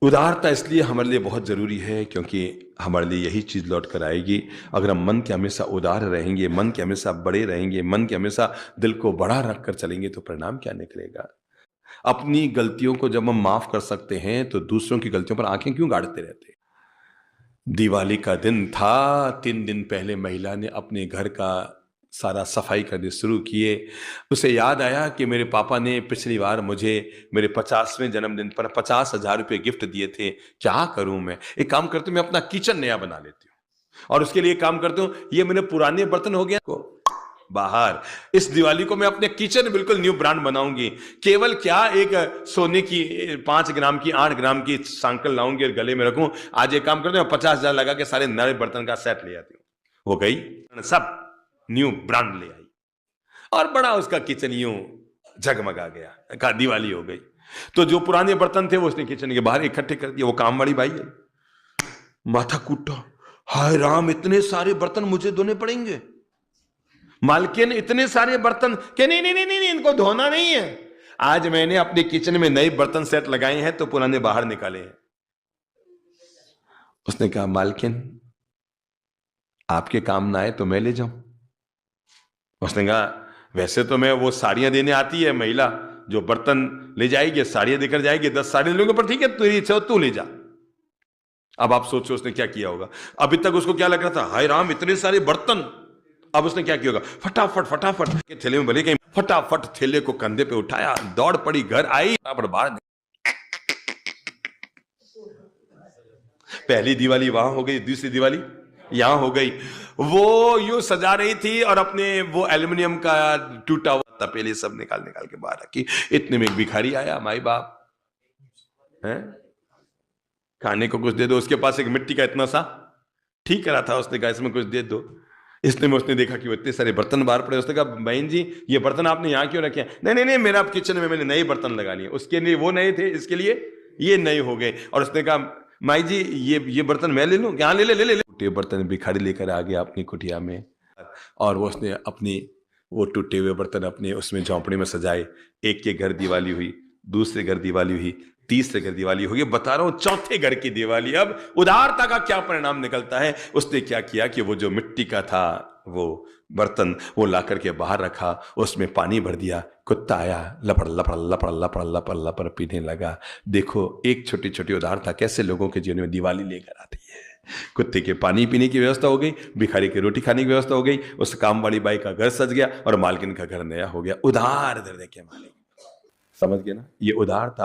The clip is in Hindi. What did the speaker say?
उदारता इसलिए हमारे लिए बहुत ज़रूरी है क्योंकि हमारे लिए यही चीज़ लौट कर आएगी। अगर हम मन के हमेशा उदार रहेंगे, मन के हमेशा बड़े रहेंगे, मन के हमेशा दिल को बड़ा रख कर चलेंगे तो परिणाम क्या निकलेगा। अपनी गलतियों को जब हम माफ़ कर सकते हैं तो दूसरों की गलतियों पर आंखें क्यों गाड़ते रहते हैं। दिवाली का दिन था, 3 दिन पहले महिला ने अपने घर का सारा सफाई करने शुरू किए। उसे याद आया कि मेरे पापा ने पिछली बार मुझे मेरे 50वें जन्मदिन पर 50,000 रुपये गिफ्ट दिए थे। क्या करूं मैं? एक काम करती हूं, मैं अपना किचन नया बना लेती हूँ और उसके लिए काम करती हूँ, ये मेरे पुराने बर्तन हो गए को बाहर, इस दिवाली को मैं अपने किचन बिल्कुल न्यू ब्रांड बनाऊंगी। केवल क्या एक सोने की 5 ग्राम की 8 ग्राम की सांकल लाऊंगी और गले में रखूं। आज एक काम करते हैं, 50,000 लगा के सारे नए बर्तन का सेट ले आती हूँ। हो गई, सब न्यू ब्रांड ले आई और बड़ा उसका किचन यूं झगमगा गया, कहा दिवाली हो गई। तो जो पुराने बर्तन थे वो उसने किचन के बाहर इकट्ठे कर दिए। वो काम वाली बाई है, माथा कूटा, हाय राम इतने सारे बर्तन मुझे धोने पड़ेंगे। मालकिन इतने सारे बर्तन के नहीं नहीं नहीं नहीं, इनको धोना नहीं है। आज मैंने अपने किचन में नए बर्तन सेट लगाए हैं तो पुराने बाहर निकाले हैं। उसने कहा मालकिन आपके काम ना आए तो मैं ले जाऊं। उसने कहा वैसे तो मैं, वो साड़ियां देने आती है महिला जो बर्तन ले जाएगी, साड़ियां देकर जाएगी, 10 साड़ी ले लूंगा, पर ठीक है तेरी इच्छा हो तू ले जा। अब आप सोचो उसने क्या किया होगा। अभी तक उसको क्या लग रहा था, हाय राम इतने सारे बर्तन। अब उसने क्या किया होगा, फटाफट फटाफट के थैले में भले गई, फटाफट थैले को कंधे पे उठाया, दौड़ पड़ी, घर आई, फटाफट बाहर। पहली दिवाली वहां हो गई, दूसरी दिवाली यहां हो गई। वो यूं सजा रही थी और अपने वो एल्युमिनियम का टूटा हुआ तपेली सब निकाल निकाल के बाहर रखी। इतने में एक भिखारी आया, माई बाप है, खाने को कुछ दे दो। उसके पास एक मिट्टी का इतना सा ठीक करा था, उसने कहा इसमें कुछ दे दो। इसने में उसने देखा कि वो इतने सारे बर्तन बाहर पड़े। उसने कहा बहन जी ये बर्तन आपने यहाँ क्यों रखे हैं? नहीं नहीं नहीं, मेरा किचन में मैंने नए बर्तन लगा लिए, उसके लिए वो नए थे, इसके लिए ये नए हो गए। और उसने कहा माई जी ये बर्तन मैं ले लूं? क्या? ले ले ले ले, टूटे बर्तन भिखारी लेकर आ गया अपनी कुटिया में और वो उसने अपनी वो टूटे हुए बर्तन अपने उसमें झोंपड़ी में सजाए। एक के घर दिवाली हुई, दूसरे घर दिवाली हुई, तीसरे घर दिवाली हुई, बता रहा हूं चौथे घर की दिवाली। अब उदारता का क्या परिणाम निकलता है। उसने क्या किया कि वो जो मिट्टी का था वो बर्तन वो ला करके बाहर रखा, उसमें पानी भर दिया। कुत्ता आया, लपड़ लपड़ लपड़ लपड़ लपड़ लपड़ पीने लगा। देखो एक छोटी छोटी उदारता कैसे लोगों के जीवन में दिवाली लेकर आती है। कुत्ते के पानी पीने की व्यवस्था हो गई, भिखारी की रोटी खाने की व्यवस्था हो गई, उस काम वाली बाई का घर सज गया और मालकिन का घर नया हो गया। उदार हृदय के मालिक, समझ गए ना, ये उदारता।